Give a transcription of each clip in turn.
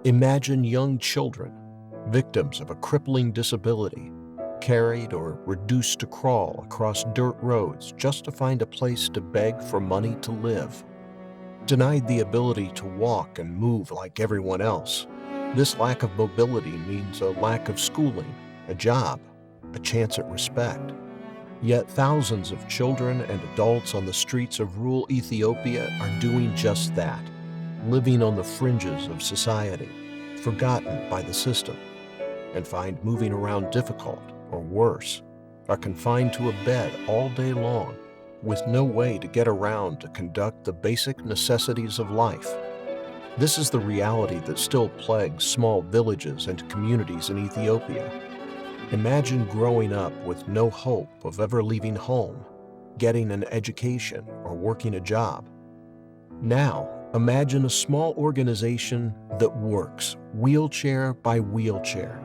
Imagine young children, victims of a crippling disability, carried or reduced to crawl across dirt roads just to find a place to beg for money to live. Denied the ability to walk and move like everyone else, this lack of mobility means a lack of schooling, a job, a chance at respect. Yet thousands of children and adults on the streets of rural Ethiopia are doing just that, living on the fringes of society, forgotten by the system, and find moving around difficult or worse, are confined to a bed all day long with no way to get around to conduct the basic necessities of life. This is the reality that still plagues small villages and communities in Ethiopia. Imagine growing up with no hope of ever leaving home, getting an education, or working a job. Now, imagine a small organization that works wheelchair by wheelchair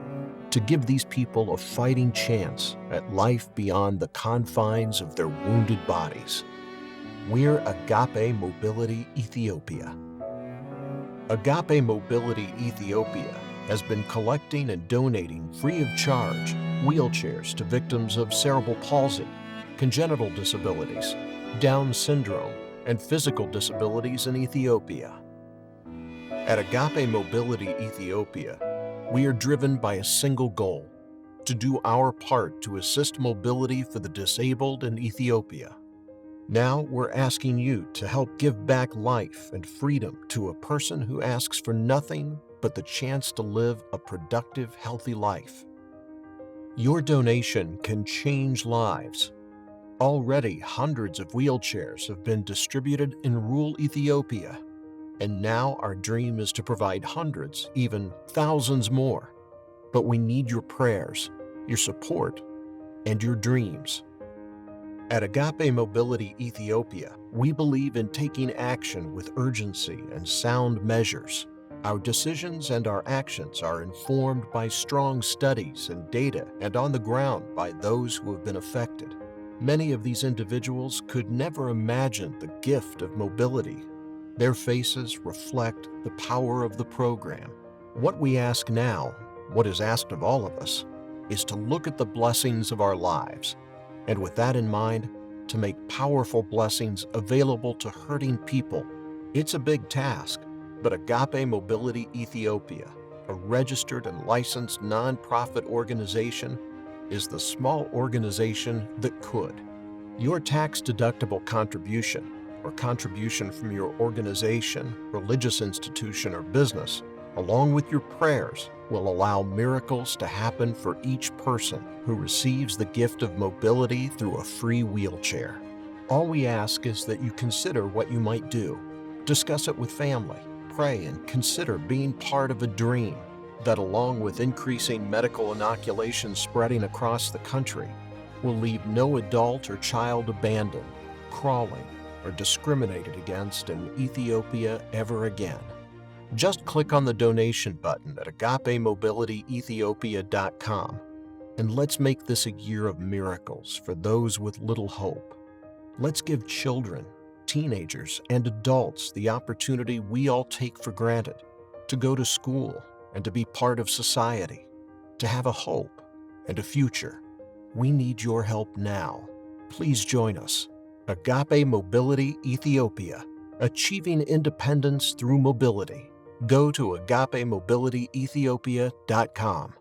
to give these people a fighting chance at life beyond the confines of their wounded bodies. We're Agape Mobility Ethiopia. Agape Mobility Ethiopia has been collecting and donating free of charge wheelchairs to victims of cerebral palsy, congenital disabilities, Down syndrome, and physical disabilities in Ethiopia. At Agape Mobility Ethiopia, we are driven by a single goal: to do our part to assist mobility for the disabled in Ethiopia. Now we're asking you to help give back life and freedom to a person who asks for nothing but the chance to live a productive, healthy life. Your donation can change lives. Already, hundreds of wheelchairs have been distributed in rural Ethiopia, and now our dream is to provide hundreds, even thousands more. But we need your prayers, your support, and your dreams. At Agape Mobility Ethiopia, we believe in taking action with urgency and sound measures. Our decisions and our actions are informed by strong studies and data and on the ground by those who have been affected. Many of these individuals could never imagine the gift of mobility. Their faces reflect the power of the program. What we ask now, what is asked of all of us, is to look at the blessings of our lives, and with that in mind, to make powerful blessings available to hurting people. It's a big task, but Agape Mobility Ethiopia, a registered and licensed nonprofit organization, is the small organization that could. Your tax-deductible contribution, or contribution from your organization, religious institution, or business, along with your prayers, will allow miracles to happen for each person who receives the gift of mobility through a free wheelchair. All we ask is that you consider what you might do. Discuss it with family, pray, and consider being part of a dream that, along with increasing medical inoculations spreading across the country, will leave no adult or child abandoned, crawling, or discriminated against in Ethiopia ever again. Just click on the donation button at agapemobilityethiopia.com, and let's make this a year of miracles for those with little hope. Let's give children, teenagers, and adults the opportunity we all take for granted to go to school and to be part of society, to have a hope and a future. We need your help now. Please join us. Agape Mobility Ethiopia, achieving independence through mobility. Go to agapemobilityethiopia.com.